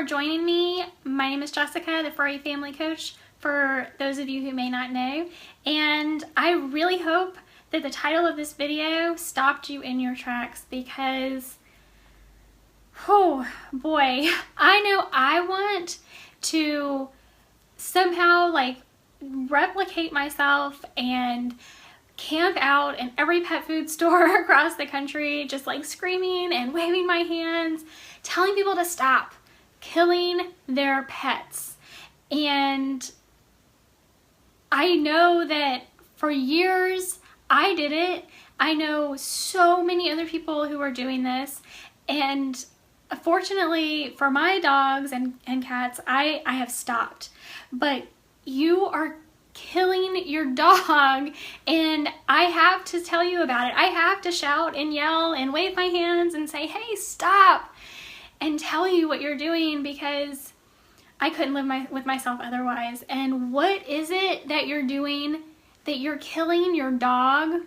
for joining me. My name is Jessica, the Furry Family Coach, for those of you who may not know. And I really hope that the title of this video stopped you in your tracks because, oh boy, I know I want to somehow like replicate myself and camp out in every pet food store across the country, just like screaming and waving my hands, telling people to stop killing their pets. And I know that for years I did it. I know so many other people who are doing this, and fortunately for my dogs and cats, I have stopped. But you are killing your dog, and I have to tell you about it. I have to shout and yell and wave my hands and say, hey, stop, and tell you what you're doing, because I couldn't live with myself otherwise. And what is it that you're doing that you're killing your dog?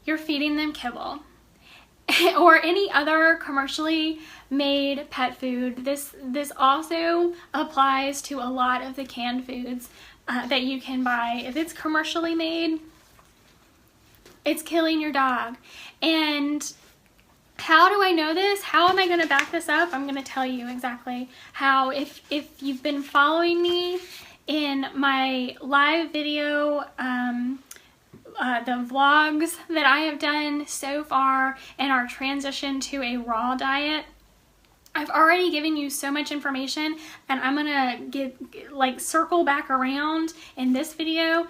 You're feeding them kibble or any other commercially made pet food. This also applies to a lot of the canned foods that you can buy. If it's commercially made, it's killing your dog. And how do I know this? How am I going to back this up? I'm going to tell you exactly how. If you've been following me in my live video, the vlogs that I have done so far in our transition to a raw diet, I've already given you so much information, and I'm gonna circle back around in this video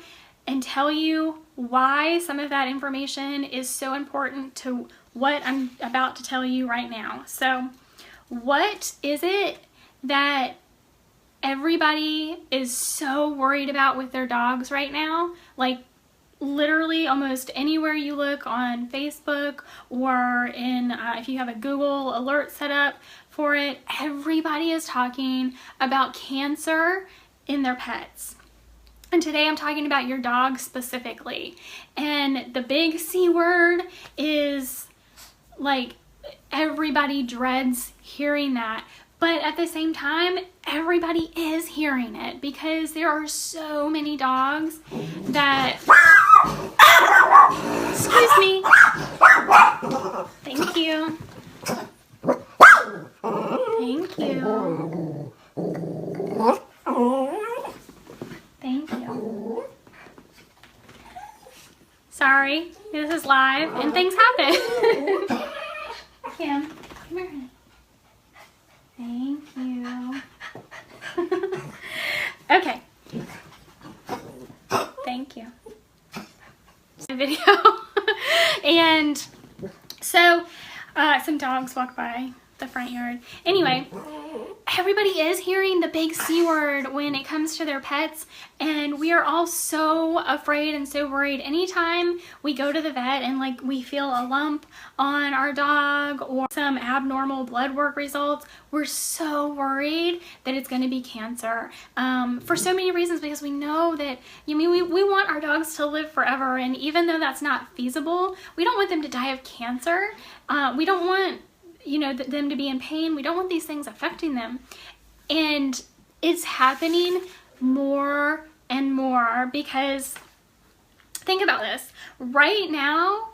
and tell you why some of that information is so important to what I'm about to tell you right now. So, what is it that everybody is so worried about with their dogs right now? Like, literally almost anywhere you look on Facebook or in if you have a Google alert set up for it, everybody is talking about cancer in their pets. And today I'm talking about your dog specifically. And the big C word is, like, everybody dreads hearing that. But at the same time, everybody is hearing it because there are so many dogs that... Excuse me. Thank you. Thank you. Thank you. Sorry, this is live and things happen. Kim, come here. Thank you. Okay. Thank you. Video. And so some dogs walk by the front yard. Anyway, everybody is hearing the big C word when it comes to their pets, and we are all so afraid and so worried. Anytime we go to the vet and like we feel a lump on our dog or some abnormal blood work results, we're so worried that it's going to be cancer for so many reasons, because we know that, we want our dogs to live forever, and even though that's not feasible, we don't want them to die of cancer. We don't want them to be in pain. We don't want these things affecting them. And it's happening more and more because, think about this. Right now,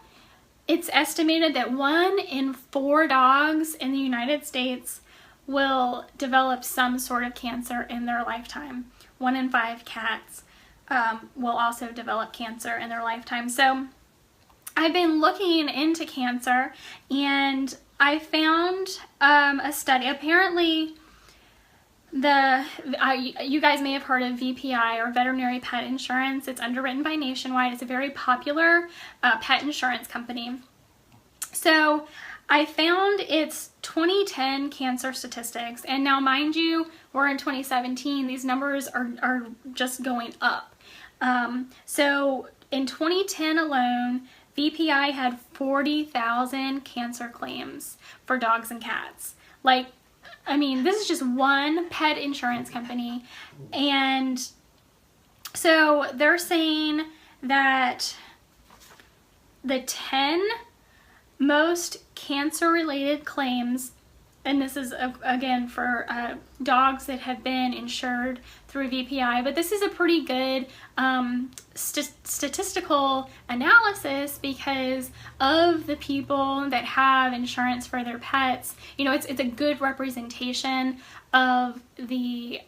it's estimated that 1 in 4 dogs in the United States will develop some sort of cancer in their lifetime. 1 in 5 cats will also develop cancer in their lifetime. So I've been looking into cancer, and I found a study. Apparently, you guys may have heard of VPI, or veterinary pet insurance. It's underwritten by Nationwide. It's a very popular pet insurance company. So I found its 2010 cancer statistics, and now mind you, we're in 2017. These numbers are just going up. So in 2010 alone, VPI had 40,000 cancer claims for dogs and cats. Like, I mean, this is just one pet insurance company. And so they're saying that the 10 most cancer-related claims and this is again for dogs that have been insured through VPI, but this is a pretty good statistical analysis because of the people that have insurance for their pets. You know, it's a good representation of the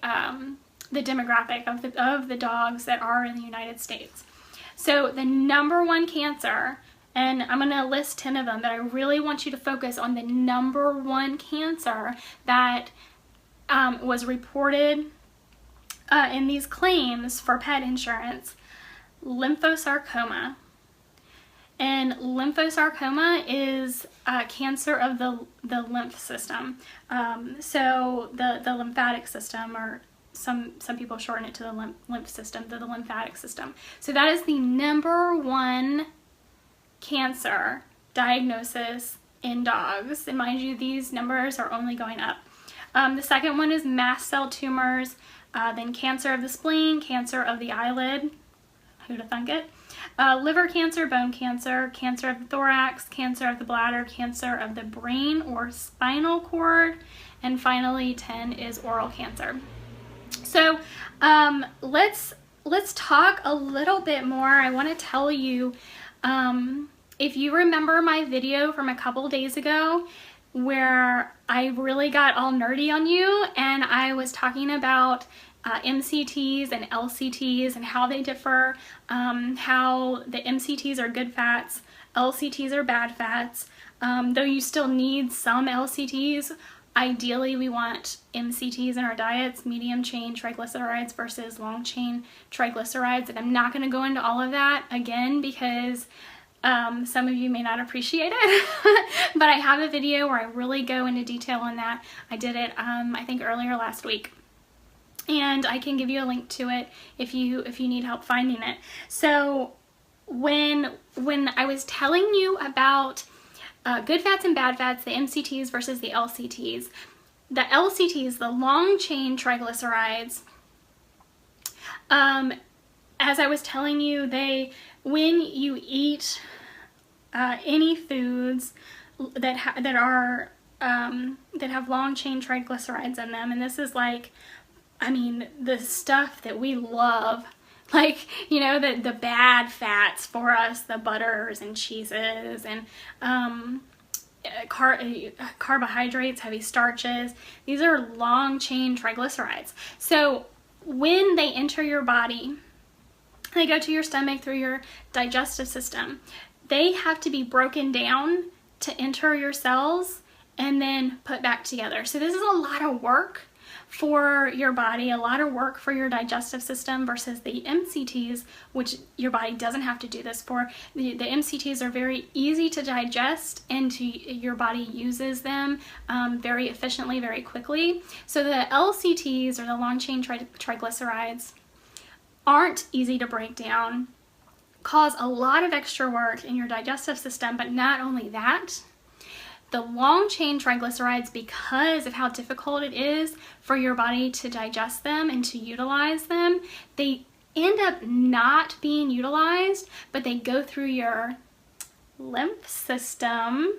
demographic of the dogs that are in the United States. So the number one cancer, and I'm going to list 10 of them, but I really want you to focus on the number one cancer that was reported in these claims for pet insurance: lymphosarcoma. And lymphosarcoma is cancer of the lymph system. So the lymphatic system, or some people shorten it to the lymph system, the lymphatic system. So that is the number one cancer diagnosis in dogs. And mind you, these numbers are only going up. The second one is mast cell tumors, then cancer of the spleen, cancer of the eyelid, who'd have thunk it, liver cancer, bone cancer, cancer of the thorax, cancer of the bladder, cancer of the brain or spinal cord, and finally 10 is oral cancer. So let's talk a little bit more. I want to tell you, if you remember my video from a couple days ago where I really got all nerdy on you and I was talking about MCTs and LCTs and how they differ, how the MCTs are good fats, LCTs are bad fats, though you still need some LCTs. Ideally, we want MCTs in our diets, medium chain triglycerides versus long chain triglycerides. And I'm not going to go into all of that again because some of you may not appreciate it, but I have a video where I really go into detail on that. I did it, I think earlier last week, and I can give you a link to it if you need help finding it. So when I was telling you about good fats and bad fats, the MCTs versus the LCTs. The LCTs, the long chain triglycerides, as I was telling you, when you eat any foods that have long chain triglycerides in them, and this is like, I mean, the stuff that we love, like, you know, the bad fats for us, the butters and cheeses and carbohydrates, heavy starches. These are long chain triglycerides. So when they enter your body, they go to your stomach through your digestive system. They have to be broken down to enter your cells and then put back together. So this is a lot of work for your body, a lot of work for your digestive system versus the MCTs, which your body doesn't have to do this for. The MCTs are very easy to digest and your body uses them very efficiently, very quickly. So the LCTs, or the long chain triglycerides, aren't easy to break down, cause a lot of extra work in your digestive system, but not only that, the long chain triglycerides, because of how difficult it is for your body to digest them and to utilize them, they end up not being utilized, but they go through your lymph system.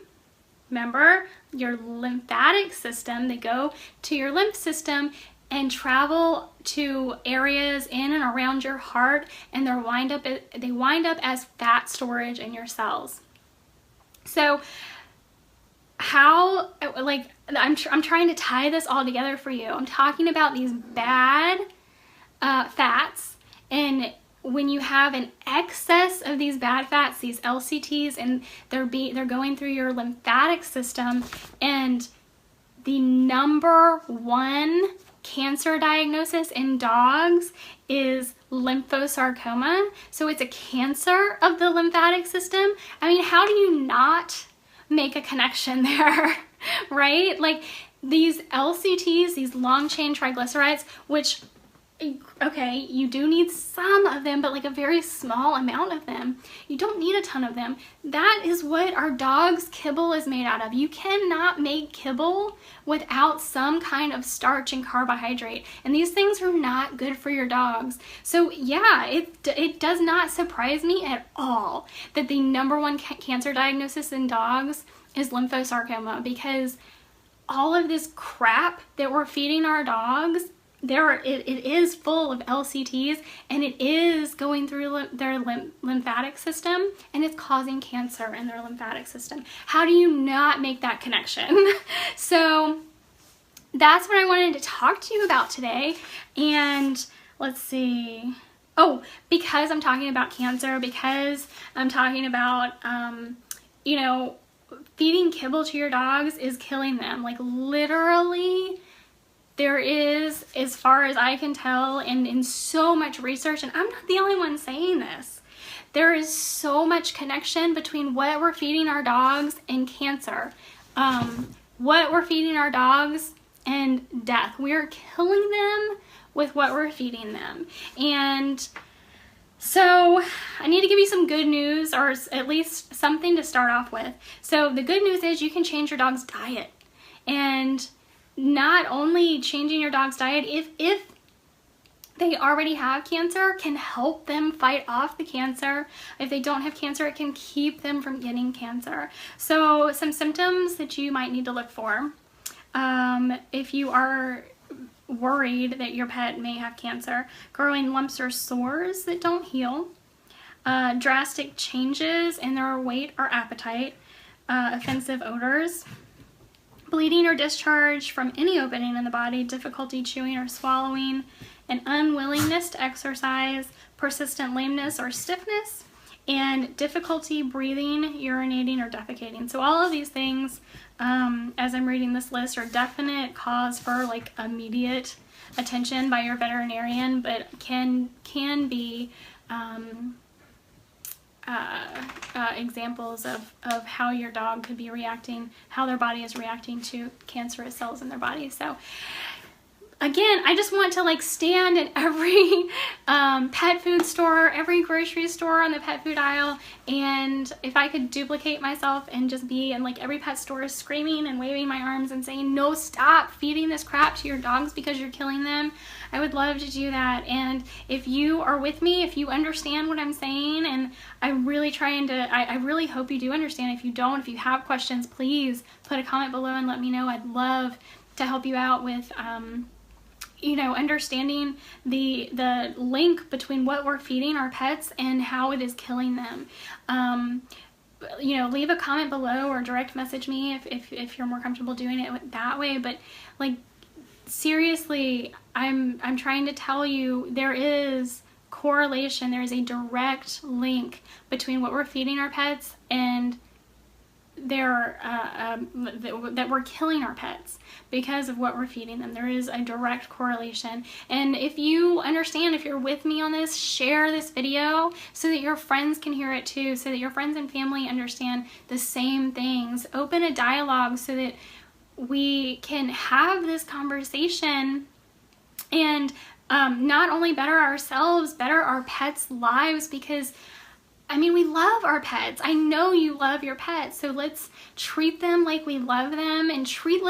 Remember, your lymphatic system, they go to your lymph system and travel to areas in and around your heart, and they wind up as fat storage in your cells. So how, like, I'm trying to tie this all together for you. I'm talking about these bad fats, and when you have an excess of these bad fats, these LCTs, and they're going through your lymphatic system, and the number one cancer diagnosis in dogs is lymphosarcoma. So it's a cancer of the lymphatic system. I mean, how do you not make a connection there, right? Like, these LCTs, these long chain triglycerides, which, okay, you do need some of them, but like a very small amount of them. You don't need a ton of them. That is what our dog's kibble is made out of. You cannot make kibble without some kind of starch and carbohydrate. And these things are not good for your dogs. So yeah, it does not surprise me at all that the number one cancer diagnosis in dogs is lymphosarcoma, because all of this crap that we're feeding our dogs, it is full of LCTs, and it is going through their lymphatic system, and it's causing cancer in their lymphatic system. How do you not make that connection? So that's what I wanted to talk to you about today. And let's see. Oh, because I'm talking about cancer, because I'm talking about, you know, feeding kibble to your dogs is killing them. Like, literally, there is, as far as I can tell, and in so much research, and I'm not the only one saying this, there is so much connection between what we're feeding our dogs and cancer. What we're feeding our dogs and death. We are killing them with what we're feeding them. And so I need to give you some good news, or at least something to start off with. So the good news is you can change your dog's diet. And not only changing your dog's diet, if they already have cancer, can help them fight off the cancer. If they don't have cancer, it can keep them from getting cancer. So some symptoms that you might need to look for if you are worried that your pet may have cancer: growing lumps or sores that don't heal, drastic changes in their weight or appetite, offensive odors, bleeding or discharge from any opening in the body, difficulty chewing or swallowing, an unwillingness to exercise, persistent lameness or stiffness, and difficulty breathing, urinating, or defecating. So all of these things, as I'm reading this list, are definite cause for like immediate attention by your veterinarian, but can be examples of how your dog could be reacting, how their body is reacting to cancerous cells in their body. So again, I just want to like stand in every pet food store, every grocery store on the pet food aisle, and if I could duplicate myself and just be in like every pet store screaming and waving my arms and saying, no, stop feeding this crap to your dogs because you're killing them, I would love to do that. And if you are with me, if you understand what I'm saying, and I'm really trying to, I really hope you do understand. If you don't, if you have questions, please put a comment below and let me know. I'd love to help you out with you know, understanding the link between what we're feeding our pets and how it is killing them. You know, leave a comment below or direct message me if you're more comfortable doing it that way. But like, seriously, I'm trying to tell you, there is correlation, there is a direct link between what we're feeding our pets and that we're killing our pets because of what we're feeding them. There is a direct correlation. And if you understand, if you're with me on this, share this video so that your friends can hear it too, so that your friends and family understand the same things. Open a dialogue so that we can have this conversation and not only better ourselves, better our pets' lives, because I mean, we love our pets. I know you love your pets, so let's treat them like we love them, and treat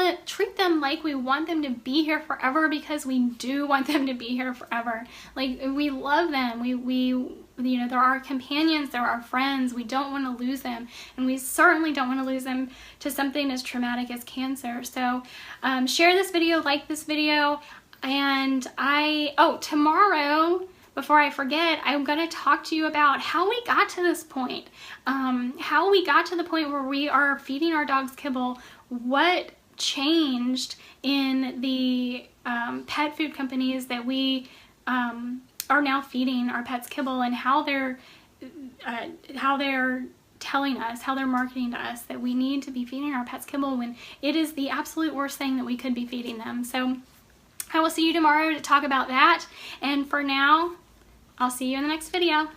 them like we want them to be here forever, because we do want them to be here forever. Like, we love them. We you know, they're our companions, they're our friends. We don't want to lose them, and we certainly don't want to lose them to something as traumatic as cancer. So share this video, like this video, and tomorrow, before I forget, I'm going to talk to you about how we got to this point, how we got to the point where we are feeding our dogs kibble, what changed in the pet food companies that we are now feeding our pets kibble, and how they're telling us, how they're marketing to us that we need to be feeding our pets kibble when it is the absolute worst thing that we could be feeding them. So I will see you tomorrow to talk about that, and for now, I'll see you in the next video.